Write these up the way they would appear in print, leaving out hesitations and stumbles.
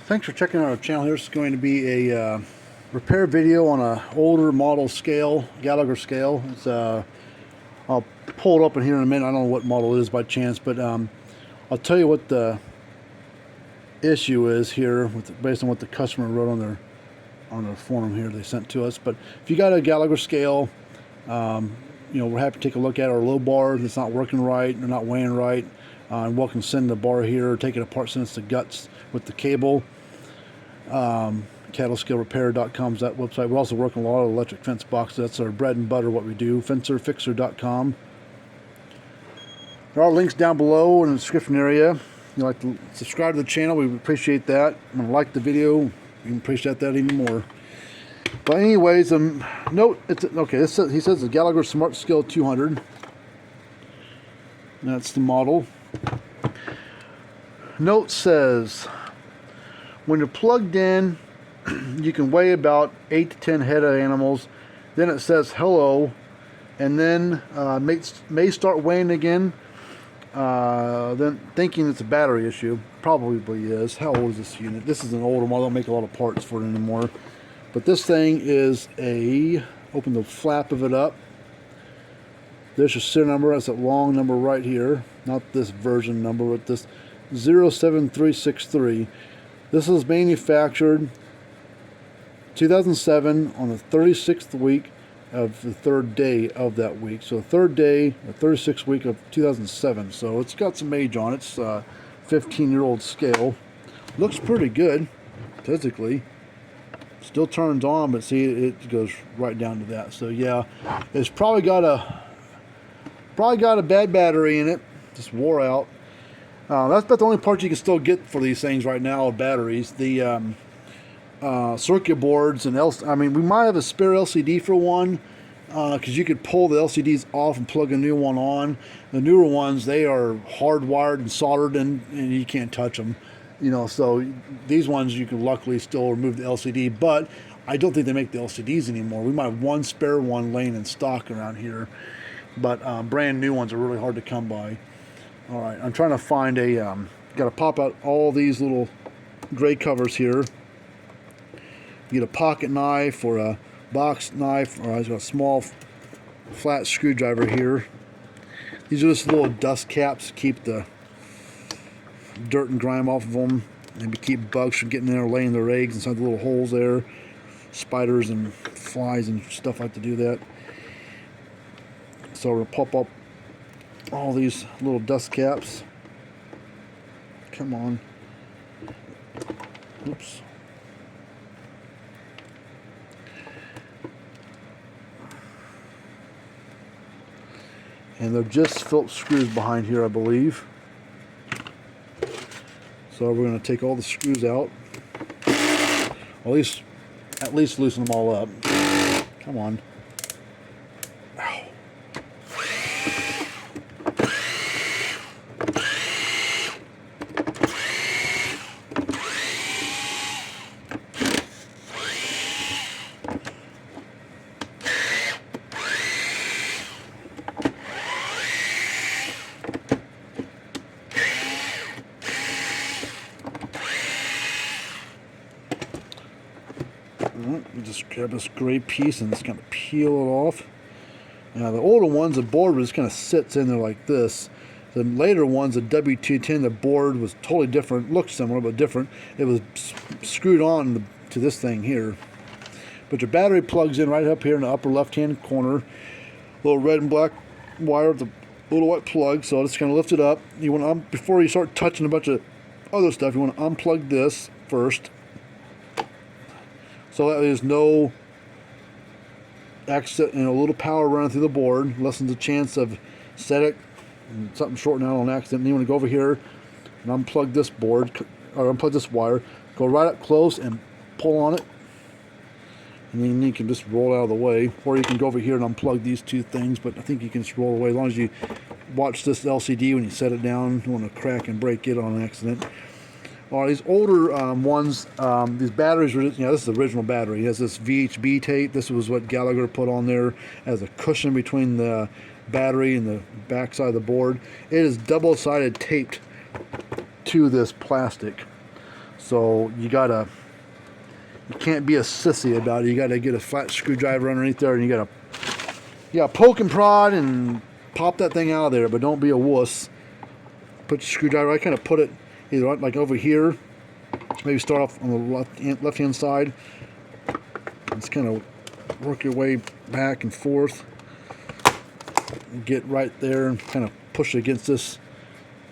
Thanks for checking out our channel. Here's going to be a repair video on a older model scale, Gallagher scale. It's I'll pull it up in here in a minute. I don't know what model it is by chance, but I'll tell you what the issue is here based on what the customer wrote on their form here they sent to us. But if you got a Gallagher scale, we're happy to take a look at our low bar that's not working right, they're not weighing right. And welcome to send the bar here, take it apart, send us the guts with the cable. Cattlescalerepair.com is that website. We also work on a lot of electric fence boxes. That's our bread and butter, what we do. Fencerfixer.com. There are links down below in the description area. If you'd like to subscribe to the channel, we would appreciate that. And like the video, we can appreciate that even more. But anyways, note, he says the Gallagher Smart Scale 200. That's the model. Note says, when you're plugged in, you can weigh about 8 to 10 head of animals. Then it says hello, and then may start weighing again. Then thinking it's a battery issue. Probably is. How old is this unit? This is an older model. I don't make a lot of parts for it anymore. But this thing is open the flap of it up. There's your serial number. That's that long number right here. Not this version number, but this 07363. This was manufactured 2007 on the 36th week of the third day of that week. So the third day, the 36th week of 2007. So it's got some age on it. It's a 15-year-old scale. Looks pretty good physically. Still turns on, but see, it goes right down to that. So yeah, it's probably got a bad battery in it. Just wore out. That's about the only part you can still get for these things right now, batteries. The circuit boards and we might have a spare LCD for one, because you could pull the LCDs off and plug a new one on. The newer ones, they are hardwired and soldered, and you can't touch them. So these ones you can luckily still remove the LCD, but I don't think they make the LCDs anymore. We might have one spare one laying in stock around here, but brand new ones are really hard to come by. All right, I'm trying to find got to pop out all these little gray covers here. Get a pocket knife or a box knife, or I've got a small flat screwdriver here. These are just little dust caps to keep the dirt and grime off of them, maybe keep bugs from getting in there, laying their eggs inside the little holes there. Spiders and flies and stuff like to do that. So we'll pop up all these little dust caps. Come on. Oops. And they're just Phillips screws behind here, I believe. So we're going to take all the screws out. At least loosen them all up. Come on. Ow. Just grab this gray piece and just kind of peel it off. Now the older ones, the board just kind of sits in there like this. The later ones, the W210, the board was totally different. Looked similar but different. It was screwed on to this thing here. But your battery plugs in right up here in the upper left-hand corner. Little red and black wire with a little white plug. So I'll just kind of lift it up. You want to, before you start touching a bunch of other stuff, you want to unplug this first. So that there's no exit and a little power running through the board. Lessens the chance of static and something shorting out on accident. And you want to go over here and unplug this board, or unplug this wire. Go right up close and pull on it. And then you can just roll out of the way. Or you can go over here and unplug these two things, but I think you can just roll away as long as you watch this LCD when you set it down. You don't want to crack and break it on accident. All these older ones, these batteries were, this is the original battery. It has this VHB tape. This was what Gallagher put on there as a cushion between the battery and the back side of the board. It is double-sided taped to this plastic. So you can't be a sissy about it. You gotta get a flat screwdriver underneath there, and you gotta poke and prod and pop that thing out of there, but don't be a wuss. Put your screwdriver, I kind of put it either like over here, maybe start off on the left hand side, and just kind of work your way back and forth, and get right there and kind of push it against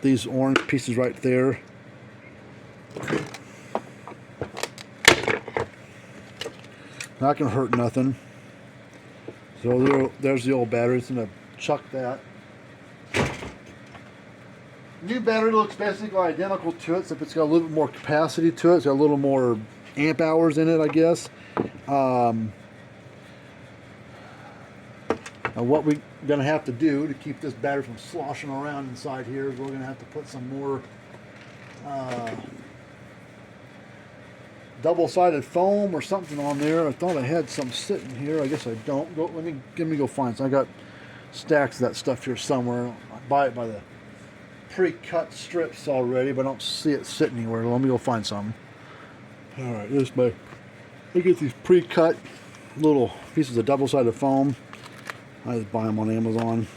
these orange pieces right there. Not gonna hurt nothing. So there's the old battery. It's gonna chuck that. New battery looks basically identical to it, except it's got a little bit more capacity to it. It's got a little more amp hours in it, I guess. Now what we're gonna have to do to keep this battery from sloshing around inside here is we're gonna have to put some more double-sided foam or something on there. I thought I had some sitting here. I guess I don't. Let me go find some. I got stacks of that stuff here somewhere. I buy it by the pre-cut strips already, but I don't see it sitting anywhere. Let me go find some. All right, I get these pre-cut little pieces of double-sided foam. I just buy them on Amazon.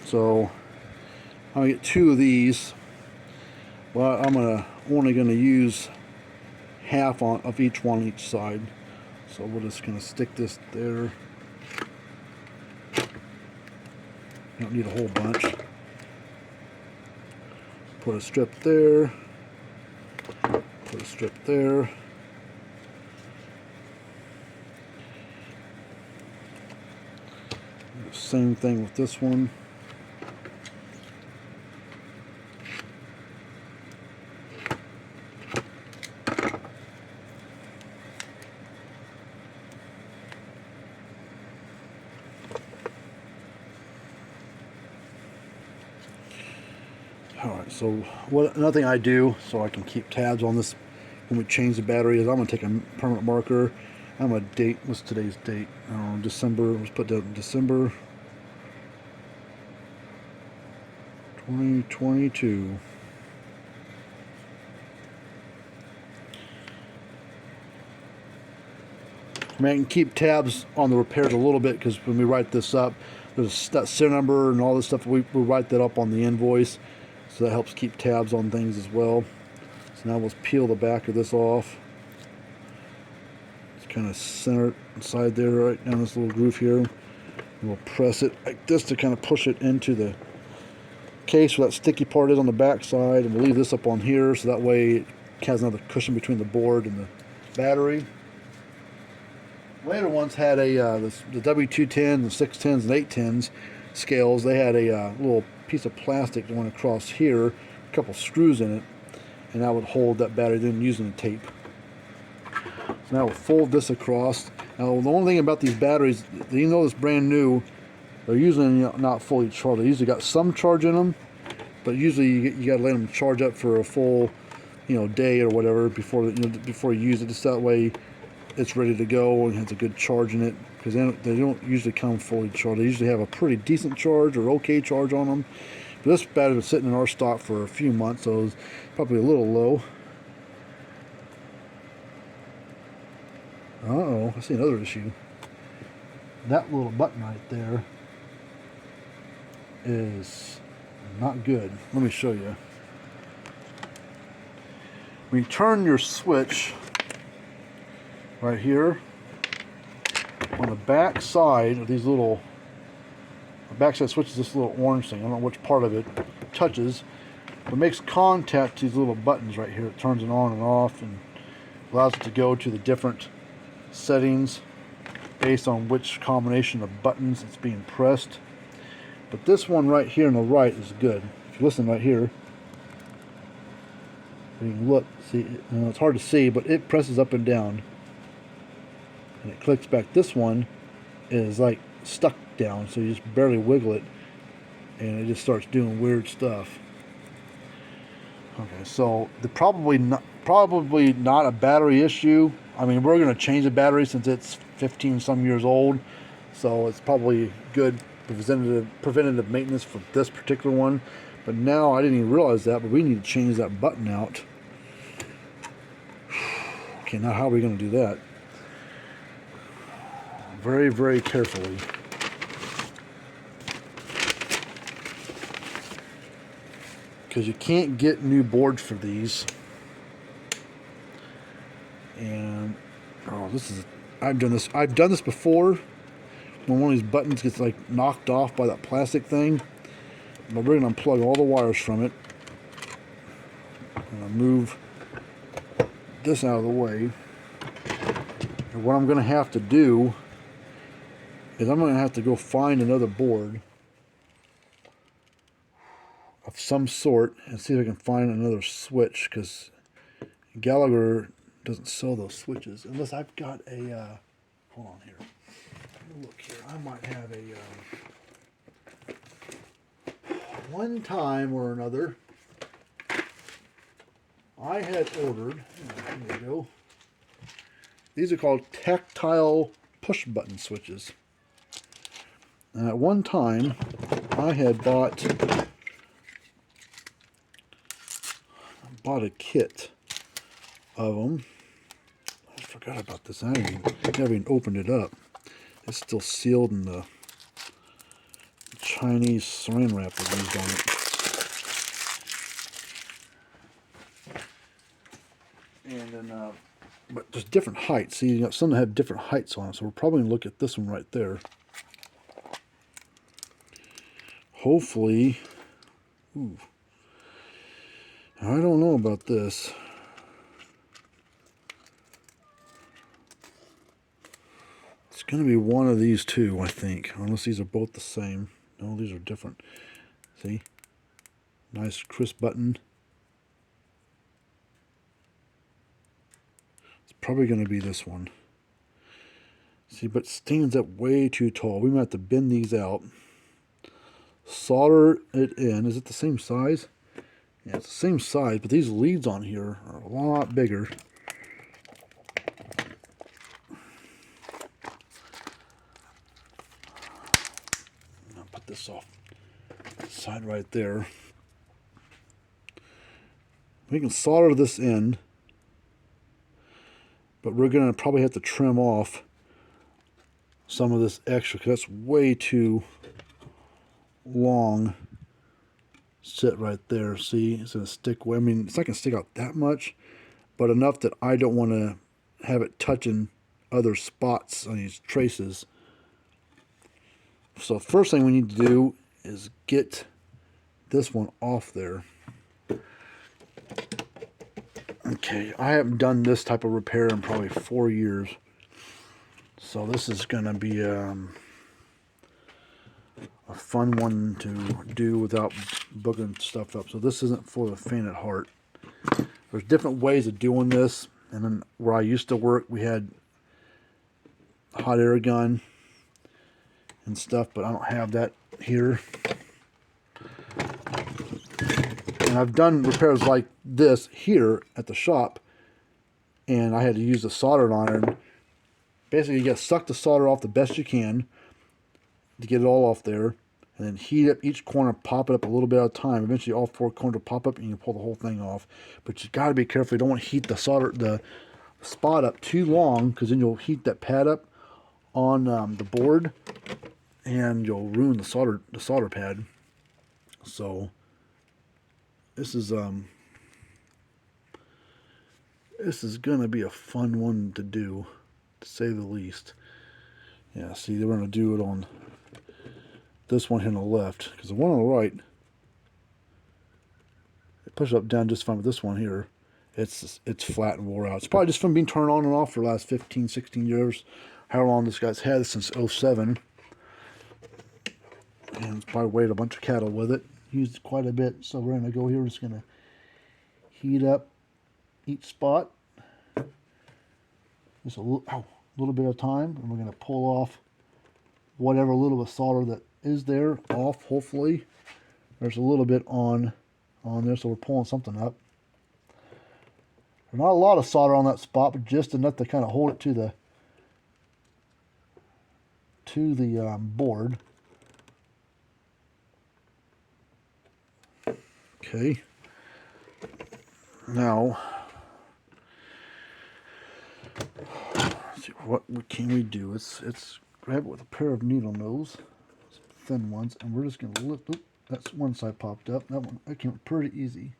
So I'm gonna get 2 of these. Well, I'm only gonna use half of each one each side. So we're just gonna stick this there. You don't need a whole bunch. Put a strip there. Put a strip there. Same thing with this one. Alright, so another thing I do so I can keep tabs on this when we change the battery is I'm going to take a permanent marker. I'm going to date, what's today's date? December, let's put that in December 2022. I mean, I can keep tabs on the repairs a little bit because when we write this up, there's that serial number and all this stuff. We'll write that up on the invoice, so that helps keep tabs on things as well. So now let's peel the back of this off. Just kind of center it inside there, right down this little groove here. And we'll press it like this to kind of push it into the case where that sticky part is on the back side, and we'll leave this up on here so that way it has another cushion between the board and the battery. Later ones had the W210, the 610s, and 810s scales. They had a little piece of plastic that went across here, a couple screws in it, and that would hold that battery, then using the tape. So now we'll fold this across. Now the only thing about these batteries, even though it's brand new, they're usually not fully charged. They usually got some charge in them, but usually you got to let them charge up for a full, day or whatever before you use it. Just that way, it's ready to go and has a good charge in it. Because they don't usually come fully charged. They usually have a pretty decent charge or okay charge on them. But this battery was sitting in our stock for a few months, so it's probably a little low. Uh-oh, I see another issue. That little button right there is not good. Let me show you. When you turn your switch right here, on the back side of these little, the back side switch is this little orange thing. I don't know which part of it touches, but it makes contact to these little buttons right here. It turns it on and off and allows it to go to the different settings based on which combination of buttons it's being pressed. But this one right here on the right is good. If you listen right here, you can look, see, it's hard to see, but it presses up and down. And it clicks back. This one is like stuck down, so you just barely wiggle it, and it just starts doing weird stuff. Okay, so probably not a battery issue. I mean, we're going to change the battery since it's 15 some years old, so it's probably good preventative maintenance for this particular one. But now I didn't even realize that, but we need to change that button out. Okay, now how are we going to do that? Very, very carefully. Because you can't get new boards for these. And oh, I've done this before. When one of these buttons gets like knocked off by that plastic thing. But we're going to unplug all the wires from it. I'm going to move this out of the way. And what I'm going to have to do is I'm going to have to go find another board of some sort and see if I can find another switch, because Gallagher doesn't sell those switches unless I've got a hold on here. Let me look here. I might have a one time or another I had ordered, here we go, these are called tactile push button switches. And at one time I had bought a kit of them. I forgot about this. I never even opened it up. It's still sealed in the Chinese saran wrap they used on it. And then, but there's different heights. See, you got some that have different heights on them. So we're probably going to look at this one right there. Hopefully, ooh, I don't know about this. It's going to be one of these two, I think. Unless these are both the same. No, these are different. See? Nice crisp button. It's probably going to be this one. See, but it stands up way too tall. We might have to bend these out. Solder it in. Is it the same size? Yeah, it's the same size, but these leads on here are a lot bigger. I'll put this off side right there. We can solder this in, but we're going to probably have to trim off some of this extra because that's way too long. Sit right there. See, it's going to stick. I mean, it's not going to stick out that much, but enough that I don't want to have it touching other spots on these traces. So first thing we need to do is get this one off there. Okay, I haven't done this type of repair in probably 4 years. So this is going to be a fun one to do without booking stuff up. So this isn't for the faint at heart. There's different ways of doing this. And then where I used to work, we had a hot air gun and stuff, but I don't have that here. And I've done repairs like this here at the shop, and I had to use the soldering iron. Basically, you got to suck the solder off the best you can to get it all off there, and then heat up each corner, pop it up a little bit at a time. Eventually, all 4 corners will pop up, and you can pull the whole thing off. But you got to be careful. You don't want to heat the spot up too long, because then you'll heat that pad up on the board, and you'll ruin the solder pad. So this is gonna be a fun one to do, to say the least. Yeah, see, they're gonna do it on this one here on the left, because the one on the right, it pushes up down just fine, but this one here, it's flat and wore out. It's probably just from being turned on and off for the last 15, 16 years. How long this guy's had it, since 07. And it's probably weighed a bunch of cattle with it. Used quite a bit. So we're going to go here. We're just going to heat up each spot. Just a little bit of time. And we're going to pull off whatever little bit of solder that is there off, hopefully. There's a little bit on there, so we're pulling something up. There's not a lot of solder on that spot, but just enough to kind of hold it to the board. Okay. Now, let's see, what can we do? Let's grab it with a pair of needle nose, thin ones, and we're just going to lift. Oop, that's one side popped up. That came pretty easy.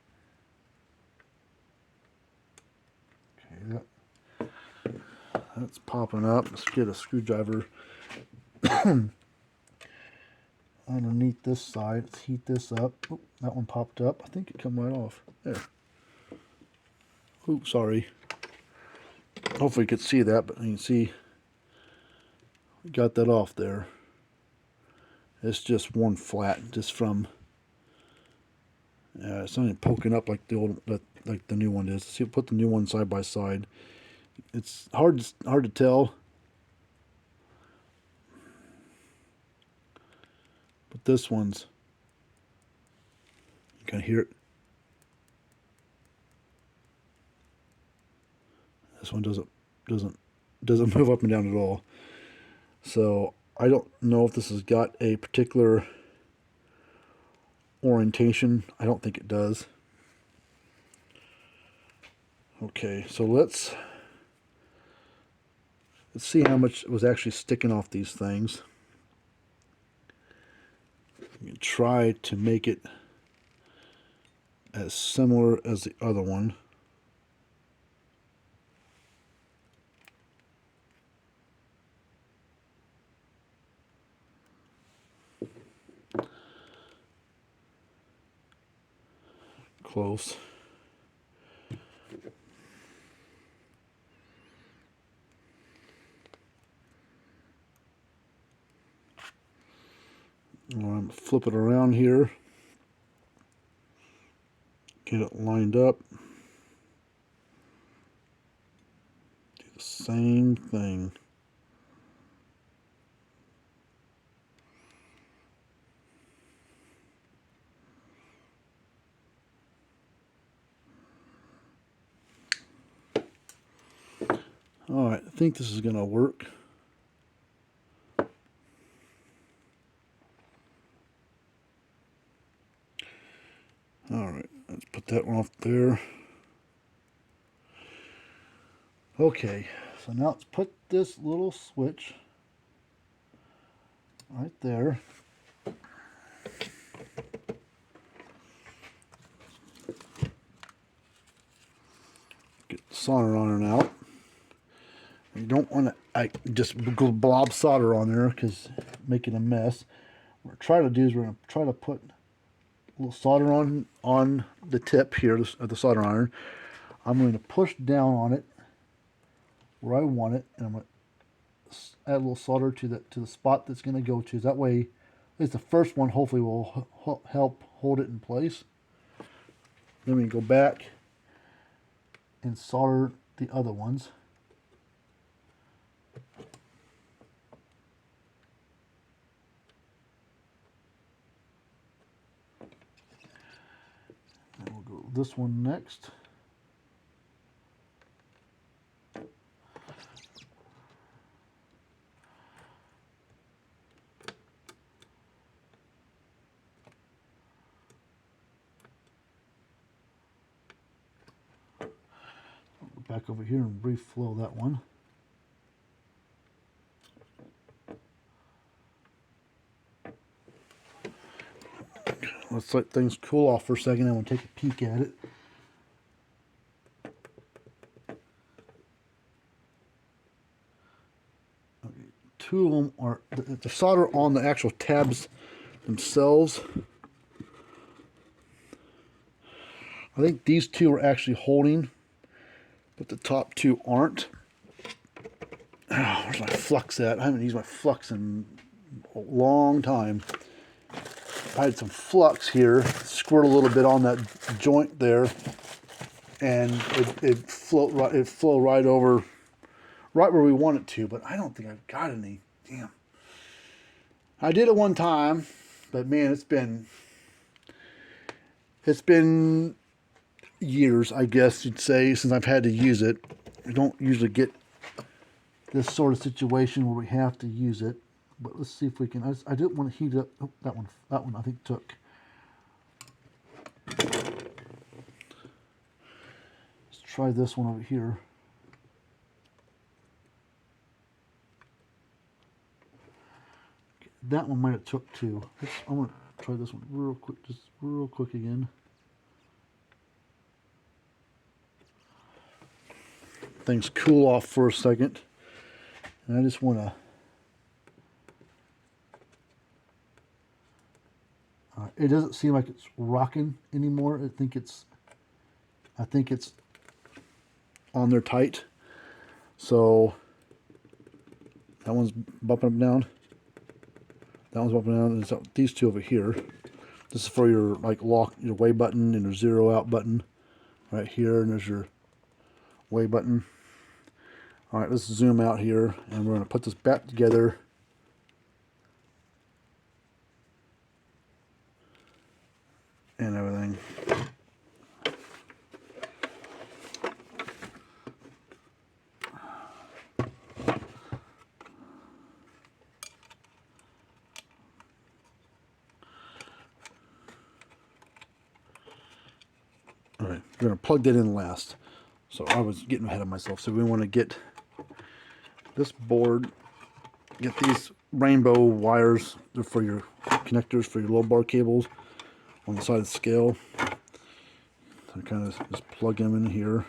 Okay, that's popping up. Let's get a screwdriver underneath this side. Let's heat this up. Oop, that one popped up. I think it come right off. There. Oops, sorry. Hopefully you could see that, but you can see we got that off there. It's just worn flat, just from it's not even poking up like the old, like the new one is. See, put the new one side by side. It's hard to tell, but this one's, you can hear it. This one doesn't move up and down at all. So I don't know if this has got a particular orientation. I don't think it does. Okay, so let's see how much was actually sticking off these things. You can try to make it as similar as the other one. Close. I'm going to flip it around here. Get it lined up. Do the same thing. Alright, I think this is going to work. Alright, let's put that one off there. Okay, so now let's put this little switch right there. Get the solder on it out. You don't want to just blob solder on there because making a mess. What we're trying to do is we're going to try to put a little solder on the tip here of the solder iron. I'm going to push down on it where I want it, and I'm going to add a little solder to the spot that's going to go to. That way, at least the first one hopefully will help hold it in place. Then we go back and solder the other ones. And we'll go this one next. Back over here and reflow that one. Let's let things cool off for a second and we'll take a peek at it. Okay, two of them are the solder on the actual tabs themselves. I think these two are actually holding, but the top two aren't. Oh, where's my flux at? I haven't used my flux in a long time. I had some flux here, squirt a little bit on that joint there, and it flow right over, right where we want it to. But I don't think I've got any. Damn. I did it one time, but man, it's been years, I guess you'd say, since I've had to use it. I don't usually get this sort of situation where we have to use it, but let's see if we can. I didn't want to heat it up. Oh, that one I think took. try this one over here. That one might have took two. I'm going to try this one real quick, just real quick again. Things cool off for a second. And I just want to... it doesn't seem like it's rocking anymore. I think it's on there tight. So that one's bumping up and down. That one's bumping down. There's these two over here. This is for your like lock, your way button, and your zero out button right here, and there's your way button. All right, let's zoom out here, and we're going to put this back together. And everything. All right, we're going to plug that in last. So I was getting ahead of myself. So we want to get this board, get these rainbow wires for your connectors for your low bar cables on the side of the scale. So kind of just plug them in here.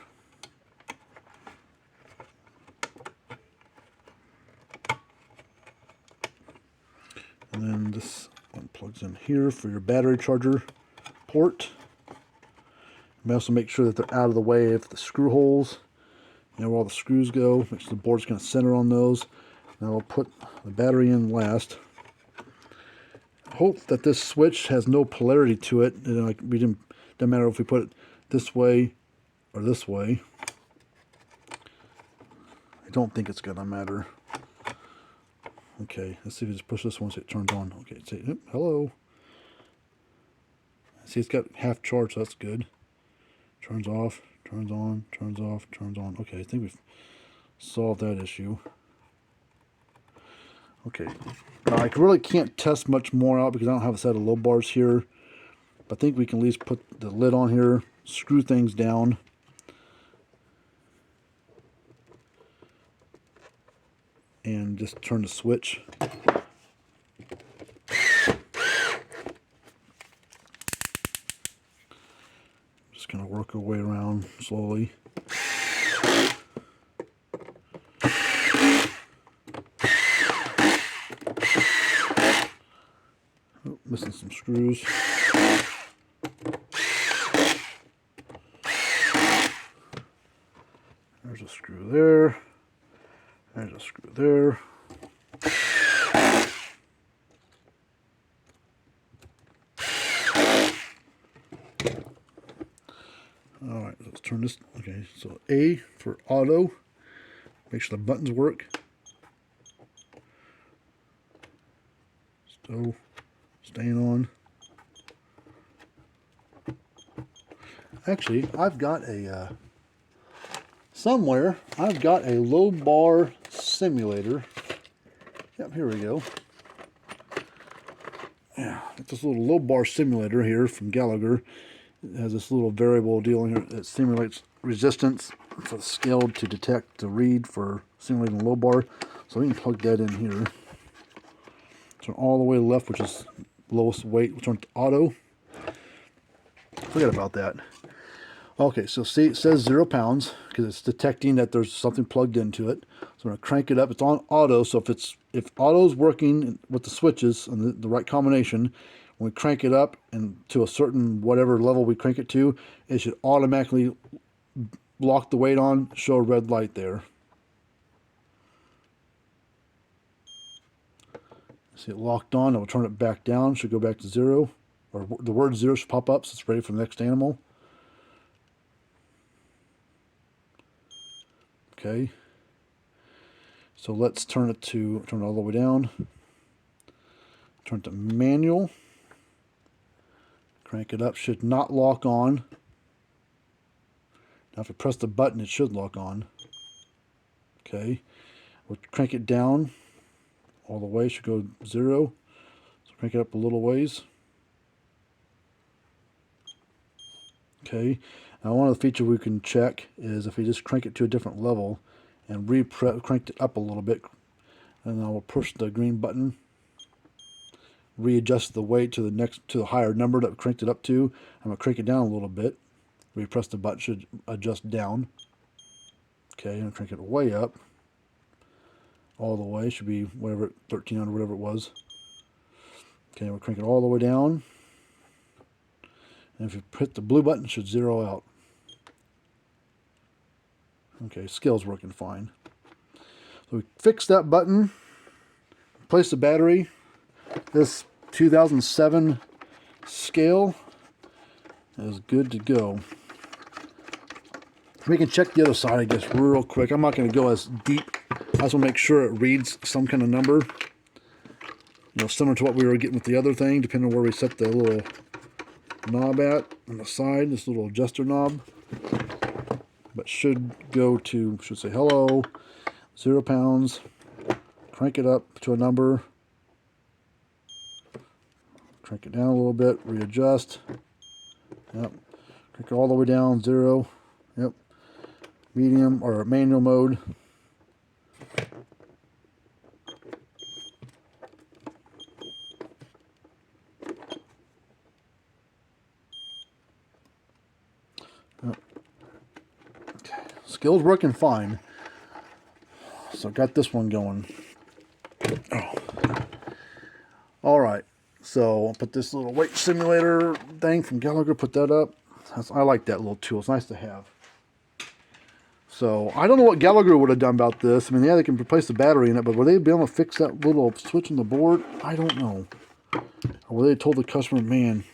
And then this one plugs in here for your battery charger port. You also make sure that they're out of the way of the screw holes. You know where all the screws go. Make sure the board's going to center on those. Now we'll put the battery in last. Hope that this switch has no polarity to it. And like doesn't matter if we put it this way or this way. I don't think it's gonna matter. Okay, let's see if we just push this one so it turns on. Okay, say hello. See, it's got half charge, so that's good. Turns off, turns on, turns off, turns on. Okay, I think we've solved that issue. Okay, now I really can't test much more out because I don't have a set of low bars here. But I think we can at least put the lid on here, screw things down. And just turn the switch. Just gonna work our way around slowly. Oh, missing some screws. There's a screw there. There's a screw there. All right, let's turn this. Okay, so A for auto. Make sure the buttons work. Still staying on. Actually, I've got a somewhere. I've got a low bar simulator. Yep, here we go. Yeah, it's this little low bar simulator here from Gallagher. It has this little variable deal in here that simulates resistance for the scale to detect the read for simulating low bar. So we can plug that in here. Turn all the way left, which is lowest weight. We'll turn to auto. Forget about that. Okay, so see, it says 0 pounds because it's detecting that there's something plugged into it. So I'm going to crank it up. It's on auto, so if auto is working with the switches and the right combination, when we crank it up and to a certain whatever level we crank it to, it should automatically lock the weight on, show a red light there. See it locked on. I'll turn it back down. Should go back to 0, or the word 0 should pop up, so it's ready for the next animal. Okay, so let's turn it all the way down. Turn it to manual. Crank it up. Should not lock on. Now if I press the button, it should lock on. Okay, we'll crank it down all the way. Should go 0. So crank it up a little ways. Okay. Now one of the features we can check is if we just crank it to a different level and crank it up a little bit, and I will push the green button, readjust the weight to the higher number that we cranked it up to. I'm gonna crank it down a little bit. Repress the button, should adjust down. Okay, and crank it way up, all the way. Should be whatever, 1300, whatever it was. Okay, we'll crank it all the way down. And if you hit the blue button, it should zero out. Okay, scale's working fine. So we fix that button, replace the battery. This 2007 scale is good to go. We can check the other side, I guess, real quick. I'm not going to go as deep. I just want to make sure it reads some kind of number. You know, similar to what we were getting with the other thing, depending on where we set the little knob at on the side, this little adjuster knob. But should say hello, 0 pounds. Crank it up to a number. Crank it down a little bit, readjust. Yep. Crank it all the way down, 0. Yep. Medium or manual mode. Yep. Okay. Scale's working fine. So got this one going. Oh. All right. So I'll put this little weight simulator thing from Gallagher, put that up. I like that little tool. It's nice to have. So I don't know what Gallagher would have done about this. I mean, yeah, they can replace the battery in it, but would they be able to fix that little switch on the board? I don't know. Or were they told the customer, man,